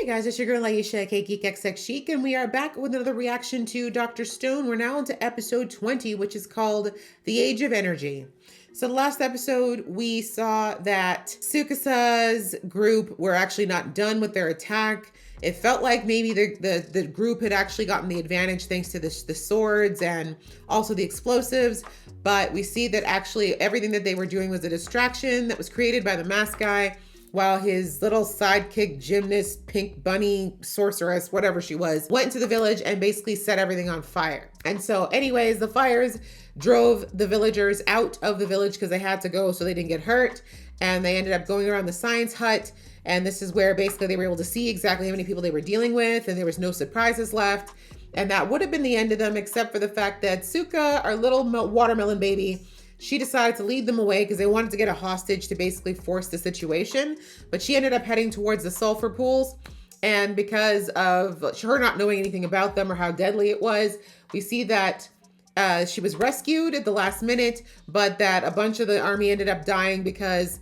Hey guys, it's your girl Aisha, aka Geek XX Chic, and we are back with another reaction to Dr. Stone. We're now into episode 20, which is called The Age of Energy. So the last episode, we saw that Tsukasa's group were actually not done with their attack. It felt like maybe the group had actually gotten the advantage thanks to the swords and also the explosives. But we see that actually everything that they were doing was a distraction that was created by the mask guy, while his little sidekick gymnast, pink bunny, sorceress, whatever she was, went into the village and basically set everything on fire. And so anyways, the fires drove the villagers out of the village because they had to go so they didn't get hurt. And they ended up going around the science hut. And this is where basically they were able to see exactly how many people they were dealing with, and there was no surprises left. And that would have been the end of them, except for the fact that Tsuka, our little watermelon baby, she decided to lead them away because they wanted to get a hostage to basically force the situation. But she ended up heading towards the sulfur pools. And because of her not knowing anything about them or how deadly it was, we see that she was rescued at the last minute, but that a bunch of the army ended up dying because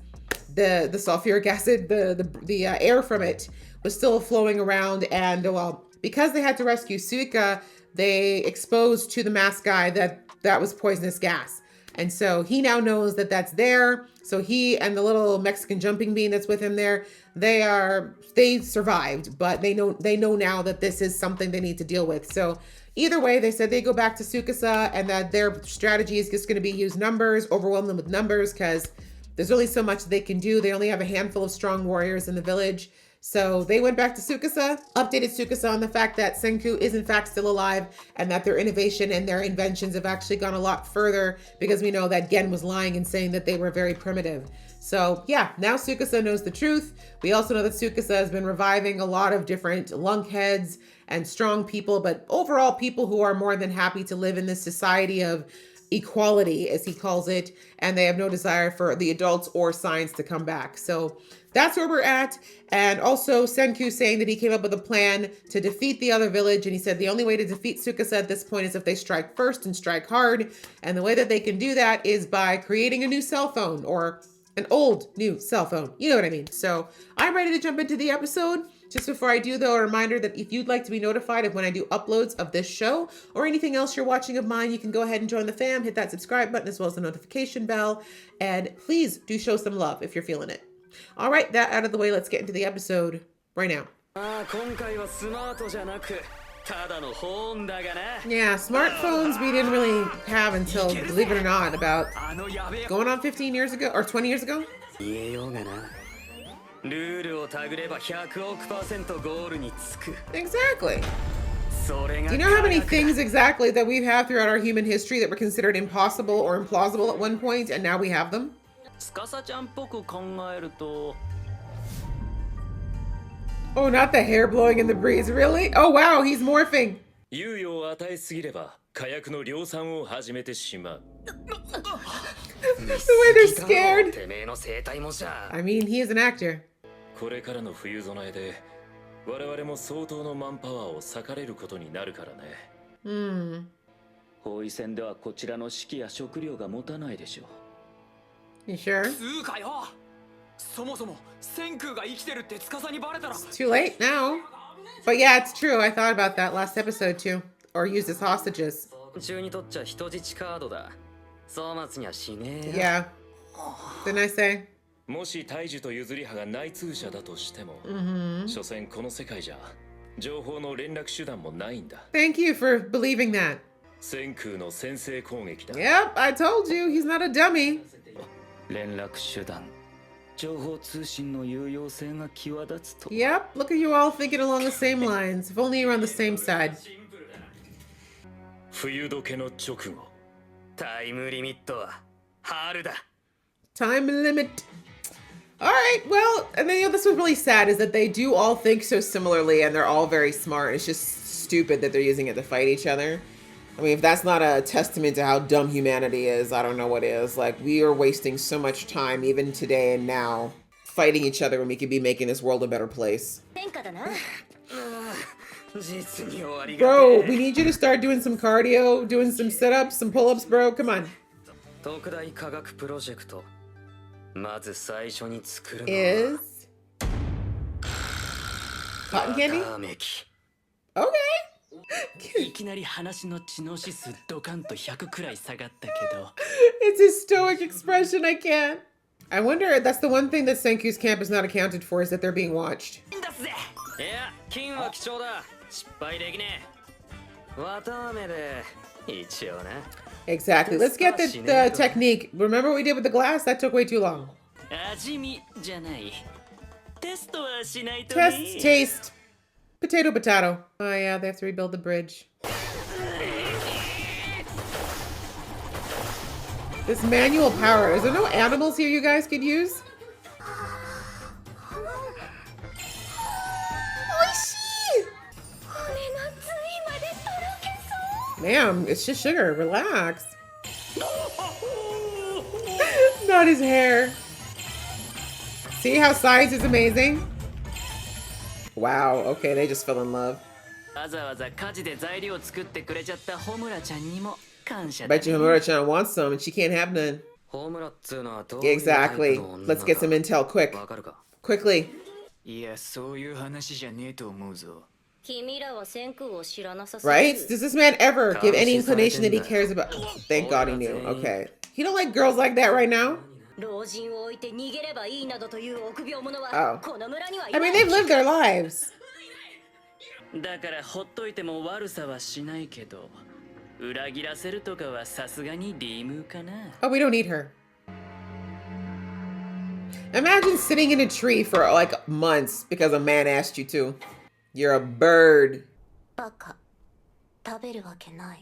the sulfuric acid, the air from it was still flowing around. And well, because they had to rescue Suika, they exposed to the mask guy that was poisonous gas. And so he now knows that that's there. So he and the little Mexican jumping bean that's with him there, they survived, but they know now that this is something they need to deal with. So either way, they said they go back to Tsukasa and that their strategy is just going to be use numbers, overwhelm them with numbers, because there's only so much they can do. They only have a handful of strong warriors in the village. So they went back to Tsukasa, updated Tsukasa on the fact that Senku is in fact still alive and that their innovation and their inventions have actually gone a lot further, because we know that Gen was lying and saying that they were very primitive. So yeah, now Tsukasa knows the truth. We also know that Tsukasa has been reviving a lot of different lunkheads and strong people, but overall people who are more than happy to live in this society of equality, as he calls it, and they have no desire for the adults or science to come back. So that's where we're at. And also Senku saying that he came up with a plan to defeat the other village. And he said the only way to defeat Tsukasa at this point is if they strike first and strike hard. And the way that they can do that is by creating a new cell phone, or an old new cell phone. You know what I mean? So I'm ready to jump into the episode. Just before I do, though, a reminder that if you'd like to be notified of when I do uploads of this show or anything else you're watching of mine, you can go ahead and join the fam, hit that subscribe button as well as the notification bell. And please do show some love if you're feeling it. All right, that out of the way, let's get into the episode right now. Yeah, smartphones we didn't really have until, believe it or not, about going on 15 years ago or 20 years ago. Exactly. Do you know how many things exactly that we've had throughout our human history that were considered impossible or implausible at one point, and now we have them? Oh, not the hair blowing in the breeze, really? Oh wow, he's morphing. The way they're scared. I mean, he is an actor. You sure? It's too late now. But yeah, it's true. I thought about that last episode too. Or used as hostages. Yeah. Didn't I say? Thank you for believing that. Yep, I told you, he's not a dummy. Yep, look at you all thinking along the same lines. If only you were on the same side. Time limit. Alright, well, and then, you know, this was really sad, is that they do all think so similarly and they're all very smart. It's just stupid that they're using it to fight each other. I mean, if that's not a testament to how dumb humanity is, I don't know what is. Like, we are wasting so much time, even today and now, fighting each other when we could be making this world a better place. Bro, we need you to start doing some cardio, doing some sit-ups, some pull-ups, bro. Come on. Is Cotton candy? バカめき Okay. いきなり話の知能指数ドカンと100くらい下がったけど It's a stoic expression. I can't. I wonder, that's the one thing that Senku's camp is not accounted for, is that they're being watched. いいんだぜいや金は貴重だ失敗できねえ綿あめで一応な Exactly. Let's get the technique. Remember what we did with the glass? That took way too long. 味見じゃないテストはしないと Test, taste. Potato, potato. Oh yeah, they have to rebuild the bridge. This manual power. Is there no animals here you guys could use? Ma'am, it's just sugar. Relax. Not his hair. See how size is amazing? Wow, okay, they just fell in love. わざわざ家事で材料を作ってくれちゃったホムラちゃんにも感謝だ Bet you Homura-chan wants some and she can't have none. ホムラっつうのはどういうタイプ Exactly. の女 Let's get some intel quick. わかるか Quickly. いやそういう話じゃねえと思うぞ Right? Does this man ever give any inclination that he cares about? Thank God he knew. Okay. He don't like girls like that right now? Oh. I mean, they've lived their lives. だからほっといても悪さはしないけど裏切らせるとかはさすがにリムかな Oh, we don't need her. Imagine sitting in a tree for like months because a man asked you to. You're a bird.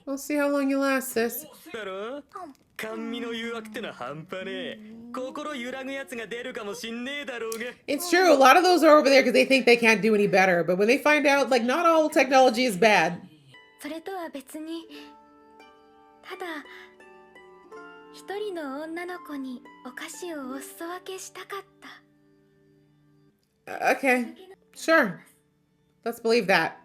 We'll see how long you last, sis. だろ甘味の誘惑ってのは半端ねえ心揺らぐやつが出るかもしんねえだろうが It's true. A lot of those are over there because they think they can't do any better. But when they find out, like, not all technology is bad. それとは別にただ一人の女の子にお菓子をお裾分けしたかった Okay. Sure. Let's believe that.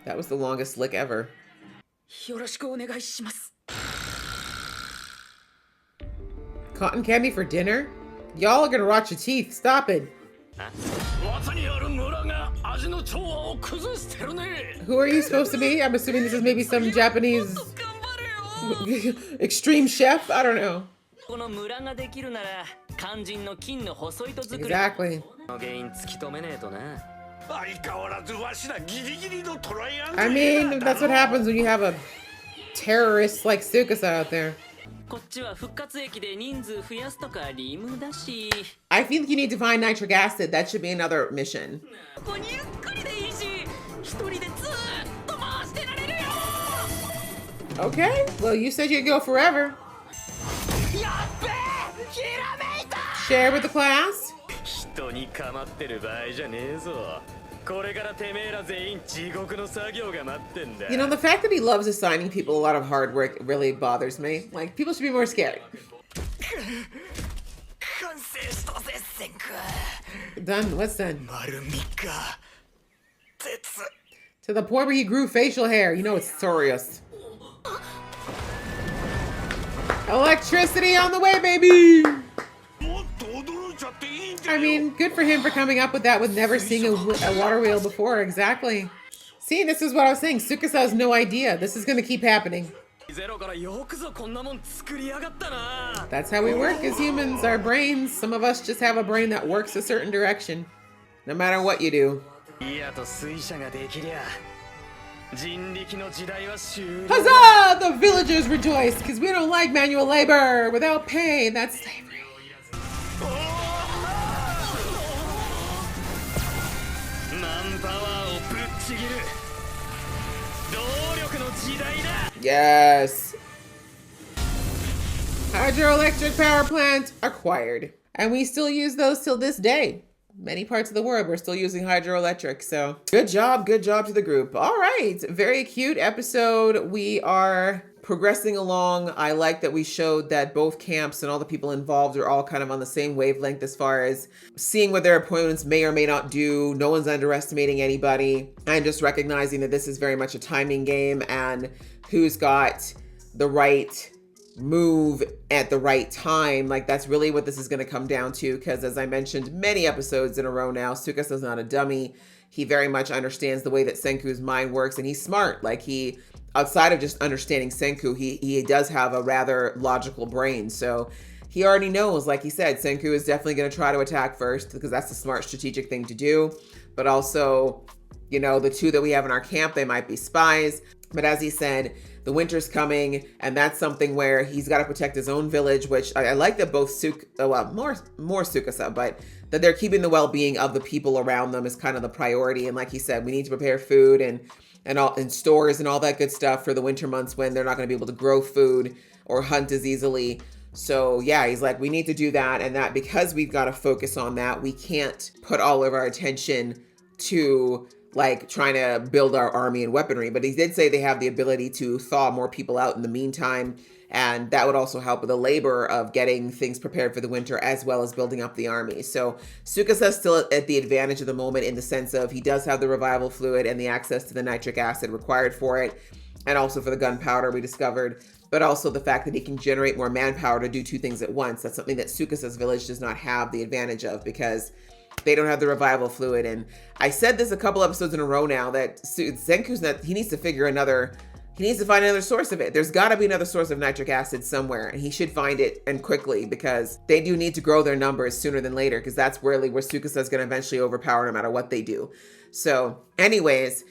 That was the longest lick ever. よろしくお願いします Cotton candy for dinner? Y'all are gonna rot your teeth. Stop it. 綿にある村が味の調和を崩してるね Who are you supposed to be? I'm assuming this is maybe some Japanese 頑張れよ extreme chef. I don't know. この村ができるなら肝心の金の細糸作り Exactly. の原因突き止めねえとな I mean, that's what happens when you have a terrorist like Tsukasa out there. こっちは復活液で人数増やすとかリムだし I feel like you need to find nitric acid. That should be another mission. ここにゆっくりでいいし一人でずーっと回してられるよ Okay. Well, you said you'd go forever. やっべえひらめいた Share with the class. 人に構ってる場合じゃねえぞこれからてめえら全員地獄の作業が待ってんだ You know, the fact that he loves assigning people a lot of hard work really bothers me. Like, people should be more scared. 完成したぜセンク Done. What's done? 丸3日鉄 To the point where he grew facial hair. You know it's serious. Electricity on the way, baby! I mean, good for him for coming up with that with never seeing a water wheel before. Exactly. See, this is what I was saying. Tsukasa has no idea. This is going to keep happening. ゼロからよくぞこんなもん作りやがったな That's how we work as humans. Our brains, some of us just have a brain that works a certain direction. No matter what you do. いやと水車ができりゃ人力の時代は終了 Huzzah! The villagers rejoice because we don't like manual labor. Without pay, that's slavery. マンパワーをぶっちぎる動力の時代だ Yes. Hydroelectric power plant acquired. And we still use those till this day. Many parts of the world, we're still using hydroelectric. So good job to the group. All right, very cute episode. We are progressing along. I like that we showed that both camps and all the people involved are all kind of on the same wavelength as far as seeing what their opponents may or may not do. No one's underestimating anybody. And just recognizing that this is very much a timing game and who's got the right move at the right time. Like, that's really what this is going to come down to, because as I mentioned many episodes in a row now, Tsukasa's not a dummy. He very much understands the way that Senku's mind works, and he's smart. Like, he, outside of just understanding Senku, he does have a rather logical brain. So he already knows, like he said, Senku is definitely going to try to attack first, because that's the smart strategic thing to do. But also, you know, the two that we have in our camp, they might be spies. But as he said, the winter's coming, and that's something where he's got to protect his own village, which I like that both more Tsukasa, but that they're keeping the well-being of the people around them is kind of the priority. And like he said, we need to prepare food and stores and all that good stuff for the winter months when they're not going to be able to grow food or hunt as easily. So yeah, he's like, we need to do that, and that because we've got to focus on that, we can't put all of our attention to like trying to build our army and weaponry. But he did say they have the ability to thaw more people out in the meantime, and that would also help with the labor of getting things prepared for the winter as well as building up the army. So Tsukasa's still at the advantage of the moment in the sense of he does have the revival fluid and the access to the nitric acid required for it, and also for the gunpowder we discovered, but also the fact that he can generate more manpower to do two things at once. That's something that Tsukasa's village does not have the advantage of, because they don't have the revival fluid. And I said this a couple episodes in a row now, that Senku's he needs to find another source of it. There's got to be another source of nitric acid somewhere, and he should find it, and quickly, because they do need to grow their numbers sooner than later, because that's where Tsukasa is going to eventually overpower no matter what they do. So anyways,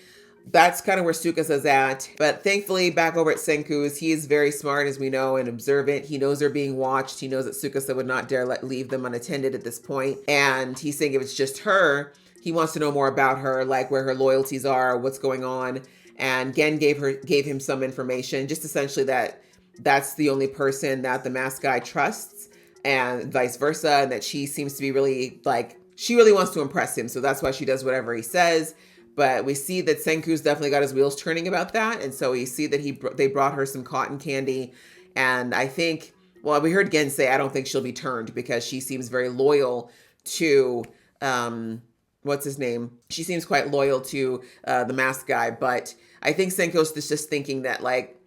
that's kind of where Tsukasa's at. But thankfully, back over at Senku's, he is very smart, as we know, and observant. He knows they're being watched. He knows that Tsukasa would not dare leave them unattended at this point. And he's saying if it's just her, he wants to know more about her, like where her loyalties are, what's going on. And Gen gave him some information, just essentially that that's the only person that the masked guy trusts, and vice versa, and that she seems to be really, like, she really wants to impress him. So that's why she does whatever he says. But we see that Senku's definitely got his wheels turning about that. And so we see that they brought her some cotton candy. And I think, well, we heard Gen say, I don't think she'll be turned, because she seems very loyal to, what's his name? She seems quite loyal to the masked guy. But I think Senku's just thinking that, like,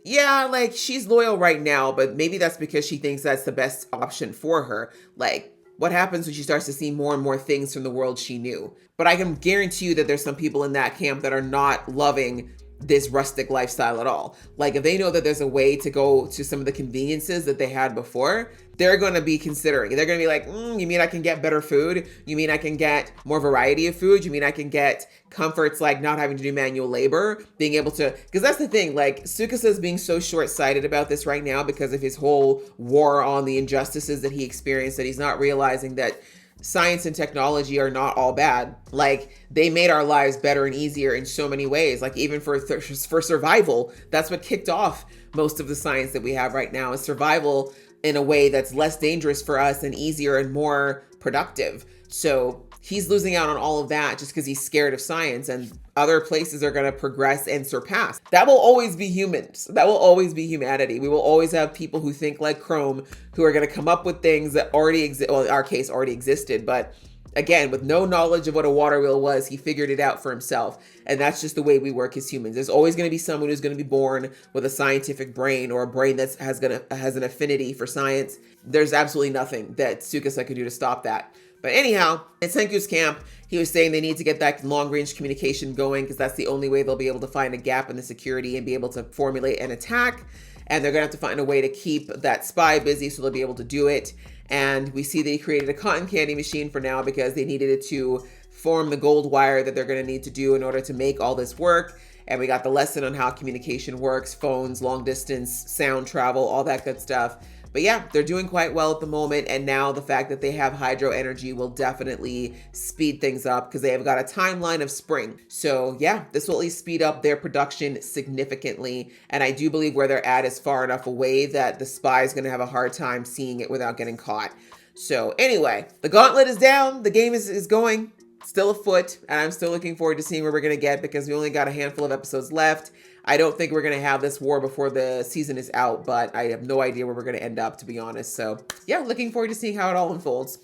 yeah, like, she's loyal right now, but maybe that's because she thinks that's the best option for her. Like, what happens when she starts to see more and more things from the world she knew? But I can guarantee you that there's some people in that camp that are not loving this rustic lifestyle at all. Like, if they know that there's a way to go to some of the conveniences that they had before, they're going to be considering. They're going to be like, you mean I can get better food? You mean I can get more variety of food? You mean I can get comforts like not having to do manual labor, being able to, because that's the thing, like, Tsukasa is being so short-sighted about this right now because of his whole war on the injustices that he experienced, that he's not realizing that science and technology are not all bad. Like, they made our lives better and easier in so many ways. Like, even for survival, that's what kicked off most of the science that we have right now, is survival in a way that's less dangerous for us and easier and more productive. So he's losing out on all of that just because he's scared of science, and other places are going to progress and surpass. That will always be humans. That will always be humanity. We will always have people who think like Chrome, who are going to come up with things that already exist. Well, in our case, already existed, but again, with no knowledge of what a water wheel was, he figured it out for himself. And that's just the way we work as humans. There's always going to be someone who's going to be born with a scientific brain, or a brain that has an affinity for science. There's absolutely nothing that Tsukasa could do to stop that. But anyhow, in Senku's camp, he was saying they need to get that long-range communication going, because that's the only way they'll be able to find a gap in the security and be able to formulate an attack. And they're going to have to find a way to keep that spy busy so they'll be able to do it. And we see they created a cotton candy machine for now because they needed it to form the gold wire that they're going to need to do in order to make all this work. And we got the lesson on how communication works, phones, long distance, sound travel, all that good stuff. But yeah, they're doing quite well at the moment. And now the fact that they have hydro energy will definitely speed things up, because they have got a timeline of spring. So yeah, this will at least speed up their production significantly. And I do believe where they're at is far enough away that the spy is going to have a hard time seeing it without getting caught. So anyway, the gauntlet is down. The game is going, still afoot. And I'm still looking forward to seeing where we're going to get, because we only got a handful of episodes left. I don't think we're going to have this war before the season is out, but I have no idea where we're going to end up, to be honest. So yeah, looking forward to seeing how it all unfolds.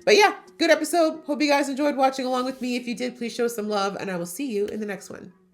But yeah, good episode. Hope you guys enjoyed watching along with me. If you did, please show some love, and I will see you in the next one.